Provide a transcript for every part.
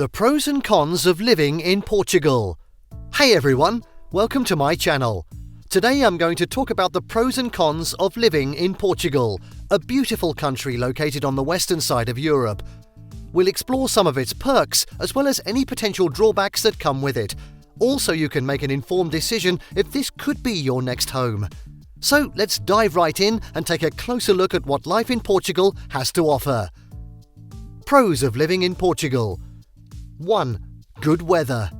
The pros and cons of living in Portugal. Hey everyone, welcome to my channel. Today I'm going to talk about the pros and cons of living in Portugal, a beautiful country located on the western side of Europe. We'll explore some of its perks as well as any potential drawbacks that come with it. Also, you can make an informed decision if this could be your next home. So let's dive right in and take a closer look at what life in Portugal has to offer. Pros of living in Portugal. 1. Good weather.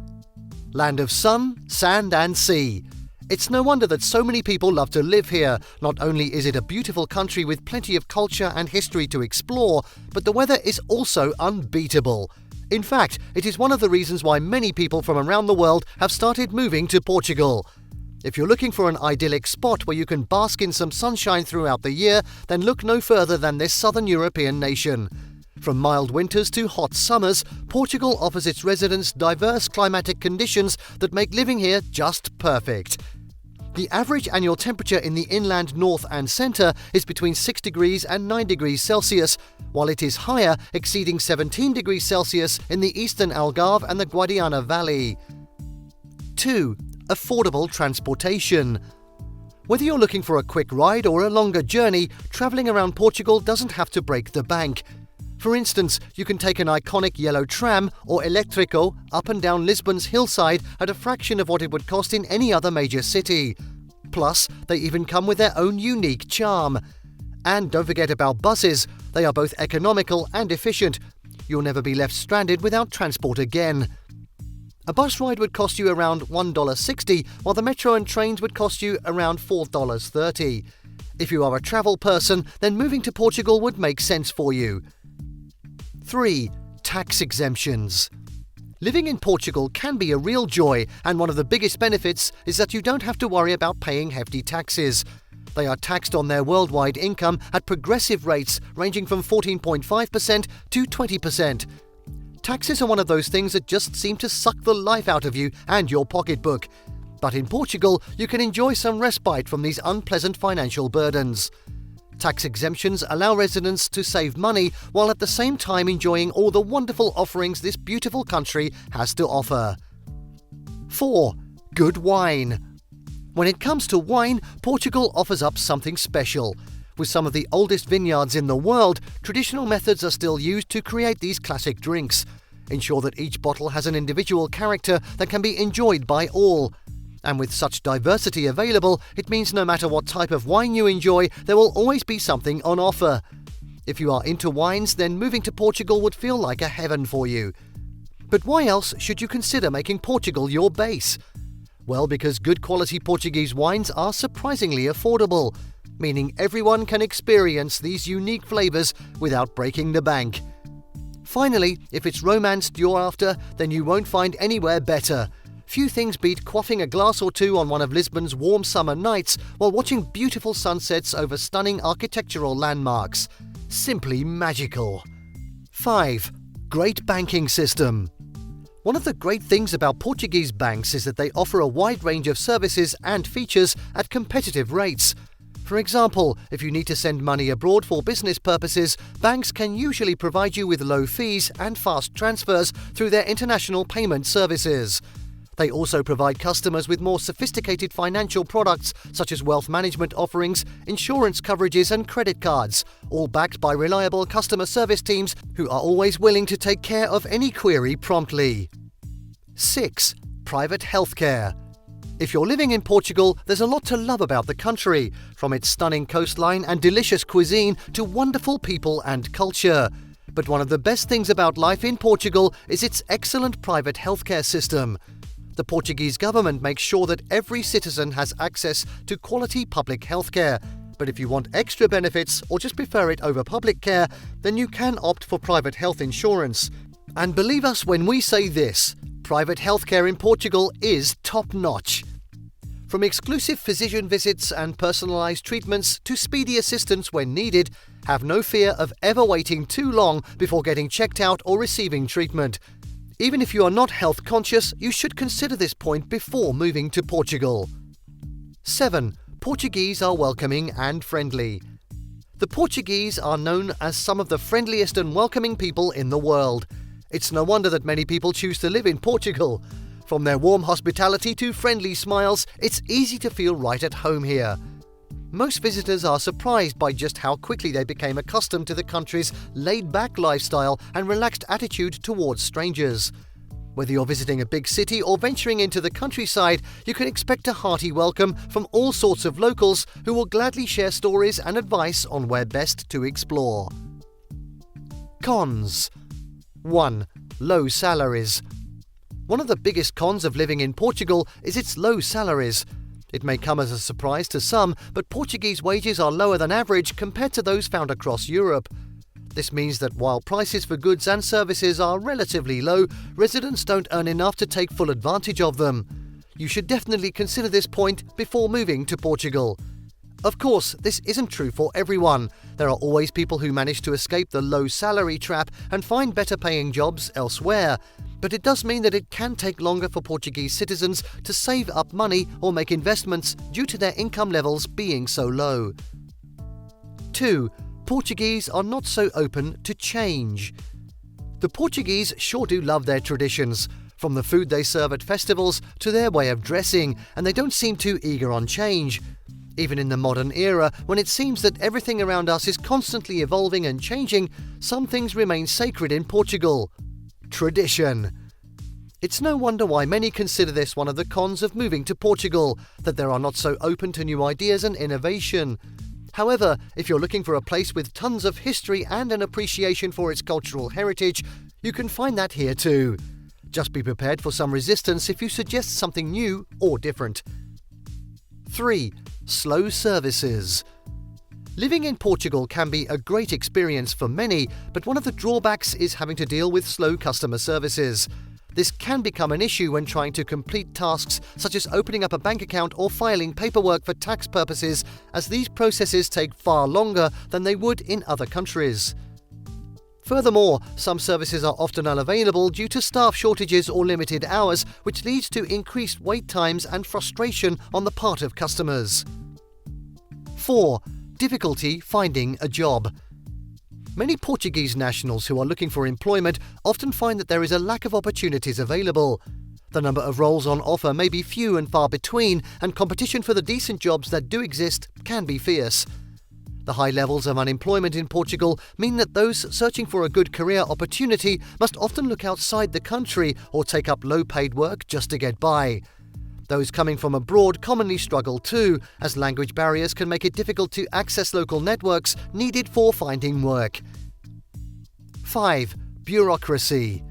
Land of sun, sand and sea. It's no wonder that so many people love to live here. Not only is it a beautiful country with plenty of culture and history to explore, but the weather is also unbeatable. In fact, it is one of the reasons why many people from around the world have started moving to Portugal. If you're looking for an idyllic spot where you can bask in some sunshine throughout the year, then look no further than this southern European nation. From mild winters to hot summers, Portugal offers its residents diverse climatic conditions that make living here just perfect. The average annual temperature in the inland north and centre is between 6 degrees and 9 degrees Celsius, while it is higher, exceeding 17 degrees Celsius in the eastern Algarve and the Guadiana Valley. 2. Affordable transportation. Whether you're looking for a quick ride or a longer journey, travelling around Portugal doesn't have to break the bank. For instance, you can take an iconic yellow tram or elétrico up and down Lisbon's hillside at a fraction of what it would cost in any other major city. Plus, they even come with their own unique charm. And don't forget about buses. They are both economical and efficient. You'll never be left stranded without transport again. A bus ride would cost you around $1.60, while the metro and trains would cost you around $4.30. If you are a travel person, then moving to Portugal would make sense for you. 3. Tax exemptions. Living in Portugal can be a real joy, and one of the biggest benefits is that you don't have to worry about paying hefty taxes. They are taxed on their worldwide income at progressive rates ranging from 14.5% to 20%. Taxes are one of those things that just seem to suck the life out of you and your pocketbook. But in Portugal, you can enjoy some respite from these unpleasant financial burdens. Tax exemptions allow residents to save money while at the same time enjoying all the wonderful offerings this beautiful country has to offer. 4. Good wine. When it comes to wine, Portugal offers up something special. With some of the oldest vineyards in the world, traditional methods are still used to create these classic drinks. Ensure that each bottle has an individual character that can be enjoyed by all. And with such diversity available, it means no matter what type of wine you enjoy, there will always be something on offer. If you are into wines, then moving to Portugal would feel like a heaven for you. But why else should you consider making Portugal your base? Well, because good quality Portuguese wines are surprisingly affordable, meaning everyone can experience these unique flavours without breaking the bank. Finally, if it's romance you're after, then you won't find anywhere better. Few things beat quaffing a glass or two on one of Lisbon's warm summer nights while watching beautiful sunsets over stunning architectural landmarks. Simply magical. 5. Great banking system. One of the great things about Portuguese banks is that they offer a wide range of services and features at competitive rates. For example, if you need to send money abroad for business purposes, banks can usually provide you with low fees and fast transfers through their international payment services. They also provide customers with more sophisticated financial products such as wealth management offerings, insurance coverages and credit cards, all backed by reliable customer service teams who are always willing to take care of any query promptly. 6. Private healthcare. If you're living in Portugal, there's a lot to love about the country, from its stunning coastline and delicious cuisine to wonderful people and culture. But one of the best things about life in Portugal is its excellent private healthcare system. The Portuguese government makes sure that every citizen has access to quality public healthcare. But if you want extra benefits or just prefer it over public care, then you can opt for private health insurance. And believe us when we say this, private healthcare in Portugal is top-notch. From exclusive physician visits and personalised treatments to speedy assistance when needed, have no fear of ever waiting too long before getting checked out or receiving treatment. Even if you are not health conscious, you should consider this point before moving to Portugal. 7. Portuguese are welcoming and friendly. The Portuguese are known as some of the friendliest and welcoming people in the world. It's no wonder that many people choose to live in Portugal. From their warm hospitality to friendly smiles, it's easy to feel right at home here. Most visitors are surprised by just how quickly they became accustomed to the country's laid-back lifestyle and relaxed attitude towards strangers. Whether you're visiting a big city or venturing into the countryside, you can expect a hearty welcome from all sorts of locals who will gladly share stories and advice on where best to explore. Cons. 1. Low salaries. One of the biggest cons of living in Portugal is its low salaries. It may come as a surprise to some, but Portuguese wages are lower than average compared to those found across Europe. This means that while prices for goods and services are relatively low, residents don't earn enough to take full advantage of them. You should definitely consider this point before moving to Portugal. Of course, this isn't true for everyone. There are always people who manage to escape the low salary trap and find better paying jobs elsewhere. But it does mean that it can take longer for Portuguese citizens to save up money or make investments due to their income levels being so low. 2. Portuguese are not so open to change. The Portuguese sure do love their traditions, from the food they serve at festivals to their way of dressing, and they don't seem too eager on change. Even in the modern era, when it seems that everything around us is constantly evolving and changing, some things remain sacred in Portugal. Tradition. It's no wonder why many consider this one of the cons of moving to Portugal, that they are not so open to new ideas and innovation. However, if you're looking for a place with tons of history and an appreciation for its cultural heritage, you can find that here too. Just be prepared for some resistance if you suggest something new or different. 3. Slow services. Living in Portugal can be a great experience for many, but one of the drawbacks is having to deal with slow customer services. This can become an issue when trying to complete tasks such as opening up a bank account or filing paperwork for tax purposes, as these processes take far longer than they would in other countries. Furthermore, some services are often unavailable due to staff shortages or limited hours, which leads to increased wait times and frustration on the part of customers. 4. Difficulty finding a job. Many Portuguese nationals who are looking for employment often find that there is a lack of opportunities available. The number of roles on offer may be few and far between, and competition for the decent jobs that do exist can be fierce. The high levels of unemployment in Portugal mean that those searching for a good career opportunity must often look outside the country or take up low-paid work just to get by. Those coming from abroad commonly struggle too, as language barriers can make it difficult to access local networks needed for finding work. 5. Bureaucracy.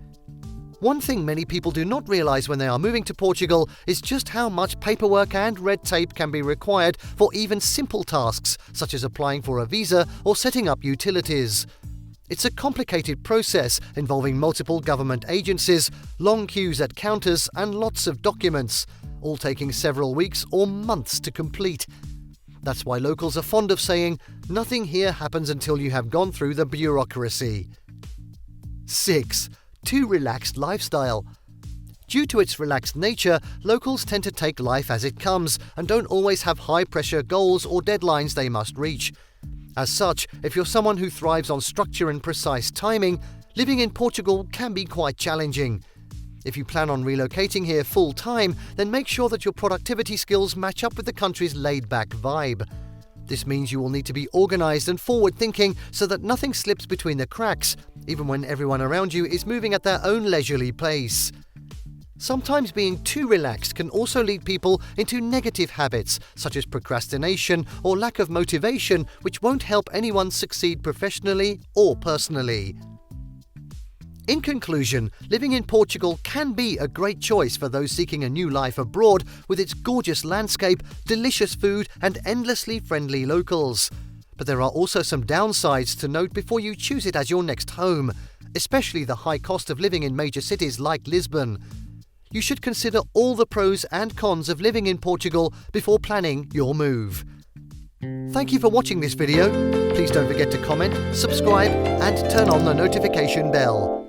One thing many people do not realise when they are moving to Portugal is just how much paperwork and red tape can be required for even simple tasks, such as applying for a visa or setting up utilities. It's a complicated process involving multiple government agencies, long queues at counters, and lots of documents, all taking several weeks or months to complete. That's why locals are fond of saying, "Nothing here happens until you have gone through the bureaucracy." 6. Too relaxed lifestyle. Due to its relaxed nature, locals tend to take life as it comes and don't always have high-pressure goals or deadlines they must reach. As such, if you're someone who thrives on structure and precise timing, living in Portugal can be quite challenging. If you plan on relocating here full-time, then make sure that your productivity skills match up with the country's laid-back vibe. This means you will need to be organised and forward-thinking so that nothing slips between the cracks, even when everyone around you is moving at their own leisurely pace. Sometimes being too relaxed can also lead people into negative habits, such as procrastination or lack of motivation, which won't help anyone succeed professionally or personally. In conclusion, living in Portugal can be a great choice for those seeking a new life abroad, with its gorgeous landscape, delicious food, and endlessly friendly locals. But there are also some downsides to note before you choose it as your next home, especially the high cost of living in major cities like Lisbon. You should consider all the pros and cons of living in Portugal before planning your move. Thank you for watching this video. Please don't forget to comment, subscribe, and turn on the notification bell.